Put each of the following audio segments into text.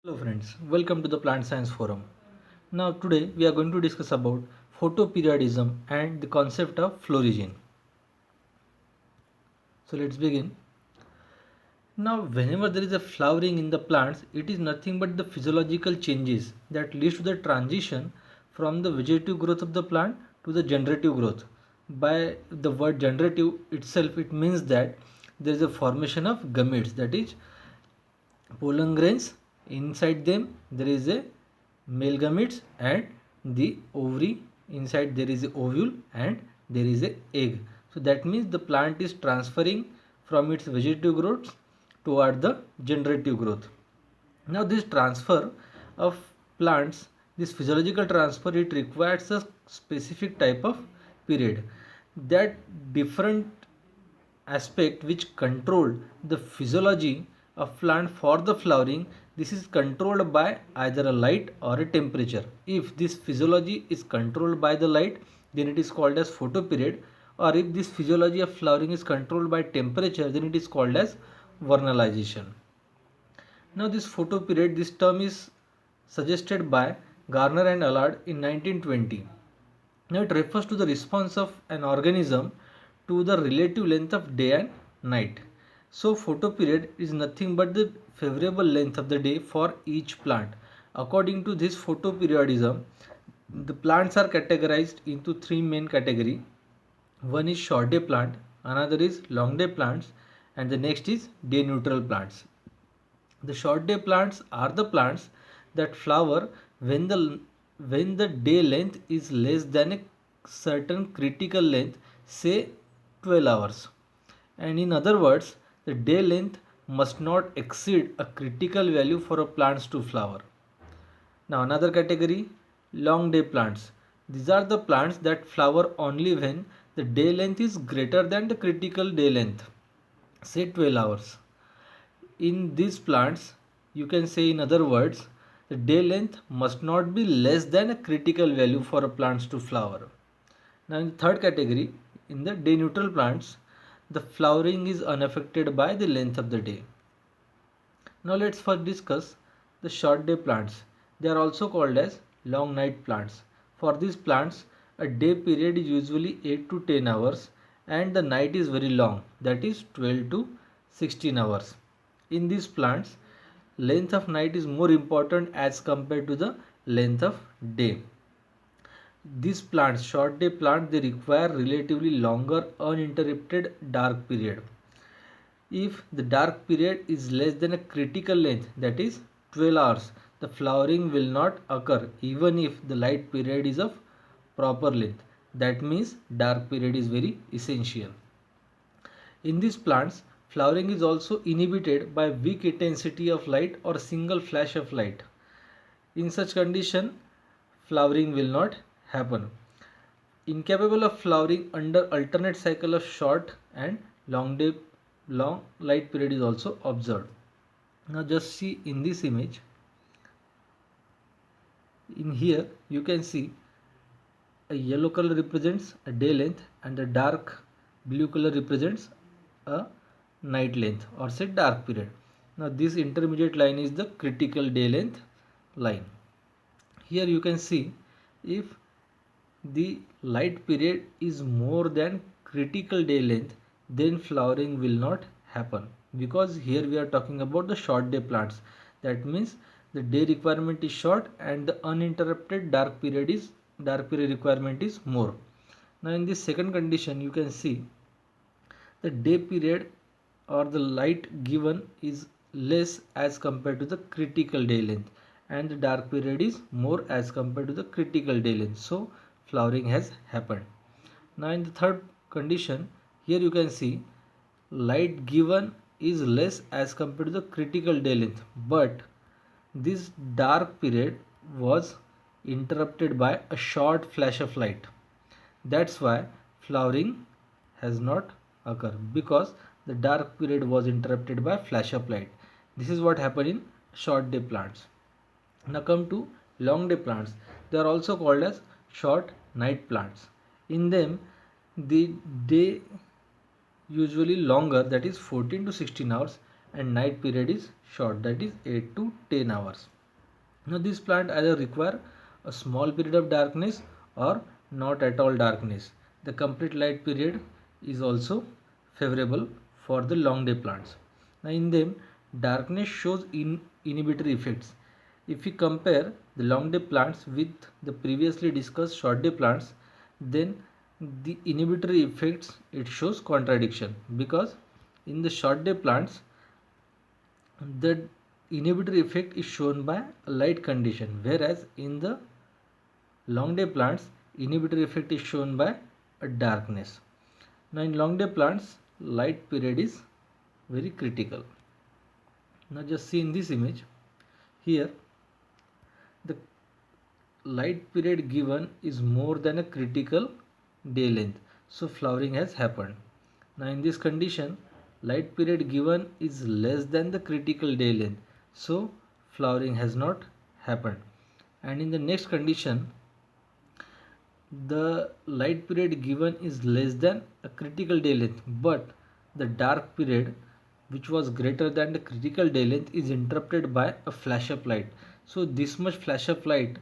Hello friends, welcome to the Plant Science Forum. Now today we are going to discuss about photoperiodism and the concept of florigin. So let's begin. Now whenever there is a flowering in the plants, it is nothing but the physiological changes that leads to the transition from the vegetative growth of the plant to the generative growth. By the word generative itself, it means that there is a formation of gametes, that is pollen grains. Inside them there is a male gametes and the ovary. Inside there is a ovule and there is a egg. So that means the plant is transferring from its vegetative growth toward the generative growth. Now this transfer of plants, this physiological transfer, it requires a specific type of period. That different aspect which control the physiology of plant for the flowering, this is controlled by either a light or a temperature. If this physiology is controlled by the light, then it is called as photoperiod, or if this physiology of flowering is controlled by temperature, then it is called as vernalization. Now this photoperiod, this term is suggested by Garner and Allard in 1920. Now it refers to the response of an organism to the relative length of day and night. So photoperiod is nothing but the favorable length of the day for each plant. According to this photoperiodism, the plants are categorized into three main categories. One is short day plant, another is long day plants, and the next is day neutral plants. The short day plants are the plants that flower when the day length is less than a certain critical length, say 12 hours. And in other words, the day length must not exceed a critical value for a plants to flower. Now another category, long day plants. These are the plants that flower only when the day length is greater than the critical day length, say 12 hours. In these plants, you can say in other words, the day length must not be less than a critical value for a plants to flower. Now in the third category, in the day neutral plants, the flowering is unaffected by the length of the day. Now let's first discuss the short day plants. They are also called as long night plants. For these plants, a day period is usually 8 to 10 hours and the night is very long, that is 12 to 16 hours. In these plants, length of night is more important as compared to the length of day. These plants, short day plants, they require relatively longer uninterrupted dark period. If the dark period is less than a critical length, that is 12 hours, the flowering will not occur even if the light period is of proper length. That means dark period is very essential. In these plants, flowering is also inhibited by weak intensity of light or single flash of light. In such condition, flowering will not happen. Incapable of flowering under alternate cycle of short and long light period is also observed. Now just see in this image. In here you can see a yellow color represents a day length and a dark blue color represents a night length or say dark period. Now this intermediate line is the critical day length line. Here you can see if the light period is more than critical day length, then flowering will not happen, because here we are talking about the short day plants. That means the day requirement is short and the uninterrupted dark period requirement is more. Now in this second condition you can see the day period or the light given is less as compared to the critical day length and the dark period is more as compared to the critical day length, so flowering has happened. Now in the third condition, here you can see light given is less as compared to the critical day length, but this dark period was interrupted by a short flash of light. That's why flowering has not occurred, because the dark period was interrupted by flash of light. This is what happened in short day plants. Now come to long day plants. They are also called as short night plants. In them, the day usually longer, that is 14 to 16 hours, and night period is short, that is 8 to 10 hours. Now this plant either require a small period of darkness or not at all darkness. The complete light period is also favorable for the long day plants. Now in them, darkness shows inhibitory effects. If we compare the long day plants with the previously discussed short day plants, then the inhibitory effects, it shows contradiction, because in the short day plants the inhibitory effect is shown by a light condition, whereas in the long day plants inhibitory effect is shown by a darkness. Now in long day plants, light period is very critical. Now just see in this image here, the light period given is more than a critical day length, so flowering has happened. Now in this condition, light period given is less than the critical day length, so flowering has not happened. And in the next condition, the light period given is less than a critical day length, but the dark period, which was greater than the critical day length, is interrupted by a flash of light. So this much flash of light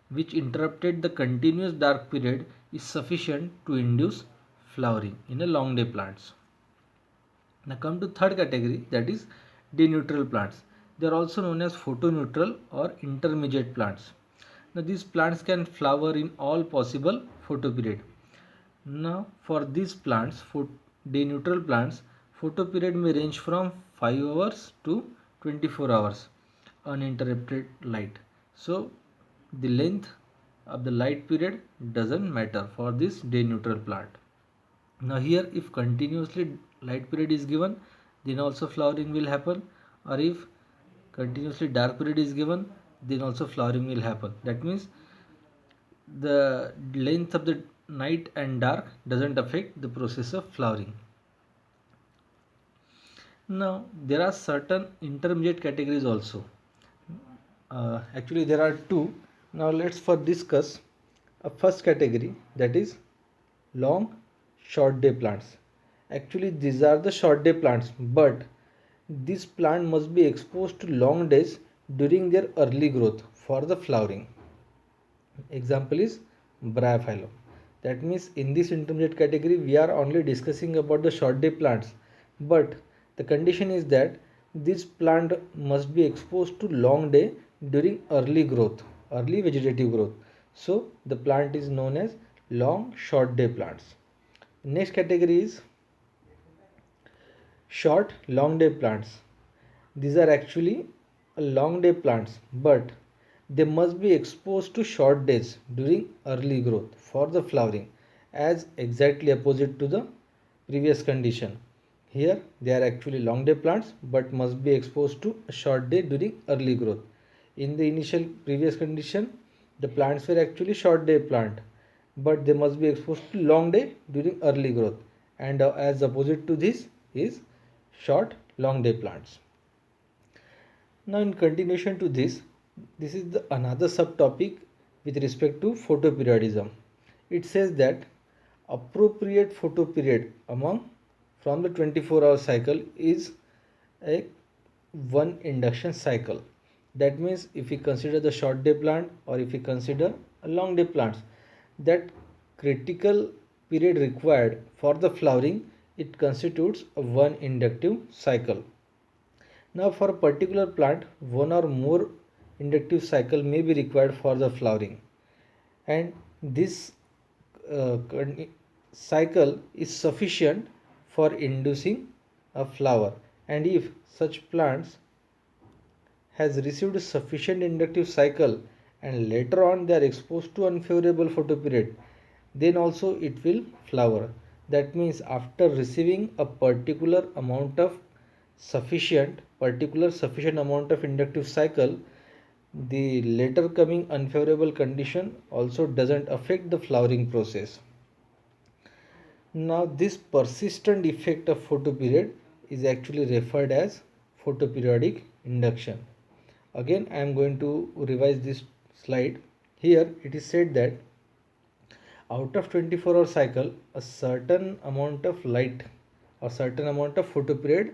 which interrupted the continuous dark period is sufficient to induce flowering in a long day plants. Now come to third category, that is day neutral plants. They are also known as photoneutral or intermediate plants. Now these plants can flower in all possible photoperiod. Now for these plants, for day neutral plants, photoperiod may range from 5 hours to 24 hours uninterrupted light. So the length of the light period doesn't matter for this day neutral plant. Now here, if continuously light period is given, then also flowering will happen, or if continuously dark period is given, then also flowering will happen. That means the length of the night and dark doesn't affect the process of flowering. Now there are certain intermediate categories also. Actually there are two. Now let's first discuss a first category, that is long short day plants. Actually these are the short day plants, but this plant must be exposed to long days during their early growth for the flowering. Example is Bryophyllum. That means in this intermediate category we are only discussing about the short day plants, but the condition is that this plant must be exposed to long day during early growth, early vegetative growth. So the plant is known as long short day plants. Next category is short long day plants. These are actually long day plants, but they must be exposed to short days during early growth for the flowering, as exactly opposite to the previous condition. Here they are actually long day plants but must be exposed to a short day during early growth. In the initial previous condition, the plants were actually short day plant, but they must be exposed to long day during early growth, and as opposite to this is short long day plants. Now in continuation to this is the another subtopic with respect to photoperiodism. It says that appropriate photoperiod among from the 24-hour cycle is a one induction cycle. That means if we consider the short day plant or if we consider a long day plants, that critical period required for the flowering, it constitutes a one inductive cycle. Now for a particular plant, one or more inductive cycle may be required for the flowering, and this cycle is sufficient for inducing a flower. And if such plants has received sufficient inductive cycle and later on they are exposed to unfavorable photoperiod, then also it will flower. That means after receiving a particular sufficient amount of inductive cycle, the later coming unfavorable condition also doesn't affect the flowering process. Now this persistent effect of photoperiod is actually referred as photoperiodic induction. Again I am going to revise this slide. Here it is said that out of 24-hour cycle, a certain amount of light or certain amount of photoperiod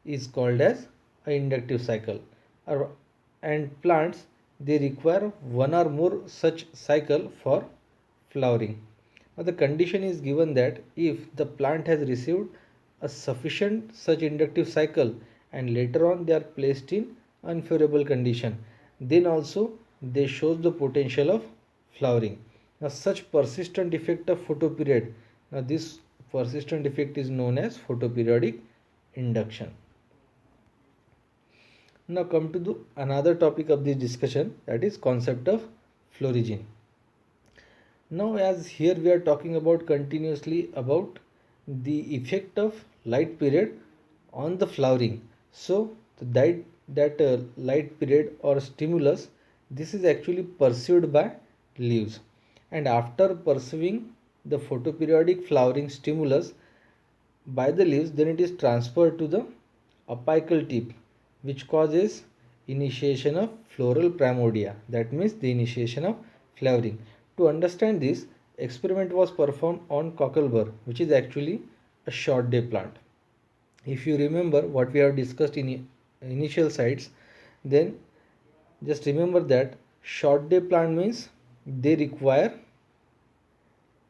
is called as an inductive cycle. Or- and plants, they require one or more such cycle for flowering. Now the condition is given that if the plant has received a sufficient such inductive cycle and later on they are placed in unfavorable condition, then also they shows the potential of flowering. Now such persistent effect of photoperiod, now this persistent effect is known as photoperiodic induction. Now come to the another topic of this discussion, that is concept of florigin. Now as here we are talking about continuously about the effect of light period on the flowering. So that light period or stimulus, this is actually perceived by leaves, and after perceiving the photoperiodic flowering stimulus by the leaves, then it is transferred to the apical tip, which causes initiation of floral primordia, that means the initiation of flowering. To understand this, experiment was performed on cocklebur, which is actually a short day plant. If you remember what we have discussed in initial sites, then just remember that short day plant means they require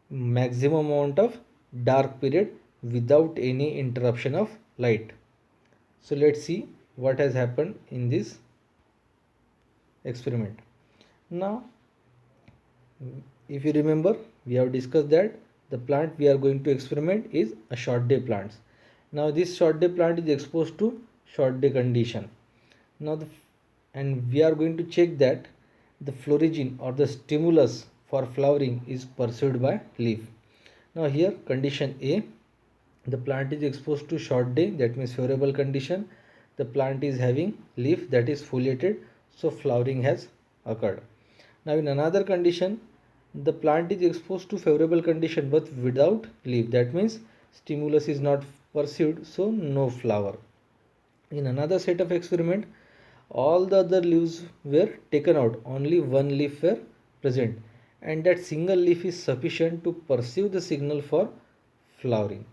maximum amount of dark period without any interruption of light. So let's see what has happened in this experiment. Now if you remember, we have discussed that the plant we are going to experiment is a short day plants. Now this short day plant is exposed to short day condition. Now and we are going to check that the florigin or the stimulus for flowering is perceived by leaf. Now here condition A, the plant is exposed to short day, that means favorable condition. The plant is having leaf that is foliated, so flowering has occurred. Now in another condition, the plant is exposed to favorable condition but without leaf, that means stimulus is not perceived, so no flower. In another set of experiment, all the other leaves were taken out, only one leaf were present, and that single leaf is sufficient to perceive the signal for flowering.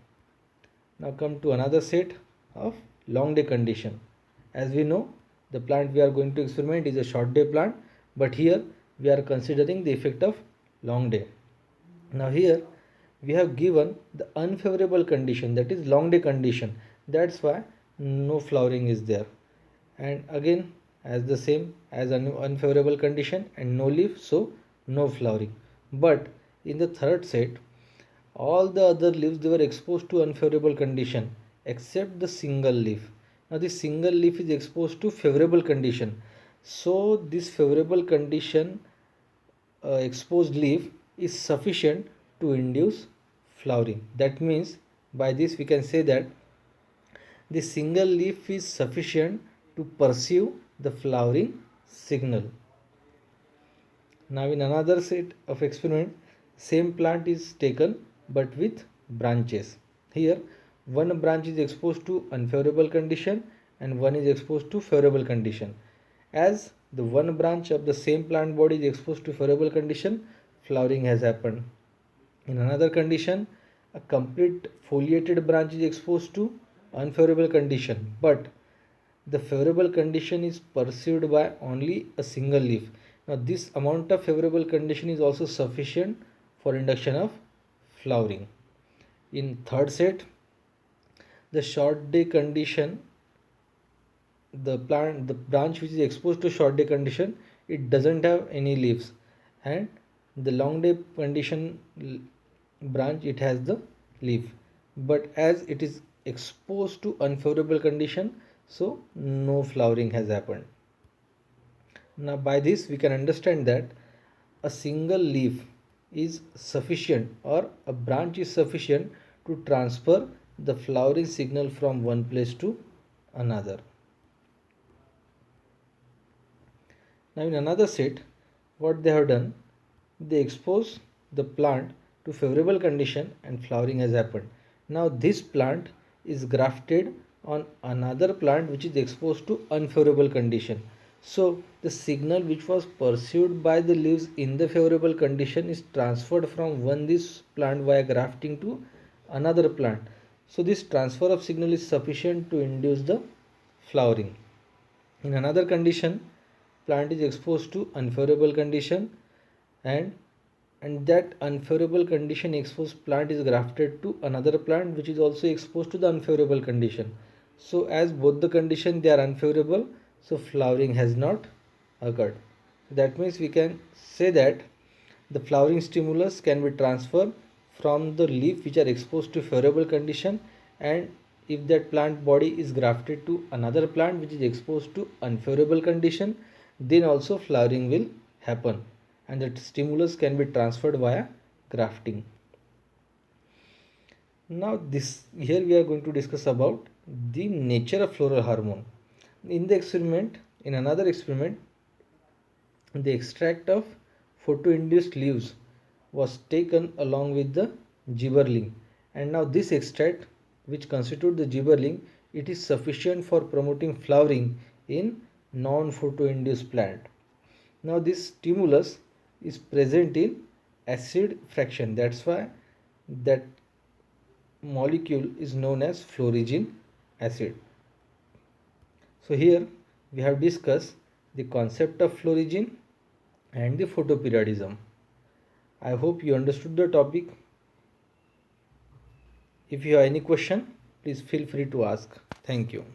Now come to another set of long day condition. As we know, the plant we are going to experiment is a short day plant, but here we are considering the effect of long day. Now here we have given the unfavorable condition, that is long day condition, that's why no flowering is there. And again as the same as an unfavorable condition and no leaf, so no flowering. But in the third set, all the other leaves, they were exposed to unfavorable condition except the single leaf. Now this single leaf is exposed to favorable condition, so this favorable condition exposed leaf is sufficient to induce flowering. That means by this we can say that the single leaf is sufficient to perceive the flowering signal. Now in another set of experiment, same plant is taken but with branches. Here one branch is exposed to unfavorable condition and one is exposed to favorable condition. As the one branch of the same plant body is exposed to favorable condition, flowering has happened. In another condition, a complete foliated branch is exposed to unfavorable condition, but the favorable condition is perceived by only a single leaf. Now this amount of favorable condition is also sufficient for induction of flowering. In third set, the short day condition, the branch which is exposed to short day condition, it doesn't have any leaves, and the long day condition branch, it has the leaf, but as it is exposed to unfavorable condition, so no flowering has happened. Now by this we can understand that a single leaf is sufficient or a branch is sufficient to transfer the flowering signal from one place to another. Now in another set, what they have done, they expose the plant to favorable condition and flowering has happened. Now this plant is grafted on another plant which is exposed to unfavorable condition. So the signal which was pursued by the leaves in the favorable condition is transferred from this plant via grafting to another plant. So this transfer of signal is sufficient to induce the flowering. In another condition, plant is exposed to unfavorable condition, and that unfavorable condition exposed plant is grafted to another plant which is also exposed to the unfavorable condition. So as both the condition they are unfavorable, so flowering has not occurred. That means we can say that the flowering stimulus can be transferred from the leaf which are exposed to favorable condition, and if that plant body is grafted to another plant which is exposed to unfavorable condition, then also flowering will happen, and that stimulus can be transferred via grafting. Now this here we are going to discuss about the nature of floral hormone. In the experiment, in another experiment, the extract of photoinduced leaves was taken along with the gibberelling, and now this extract which constitute the gibberelling, it is sufficient for promoting flowering in non-photoinduced plant. Now this stimulus is present in acid fraction, that's why that molecule is known as florigin acid. So here we have discussed the concept of florigin and the photoperiodism. I hope you understood the topic. If you have any question, please feel free to ask. Thank you.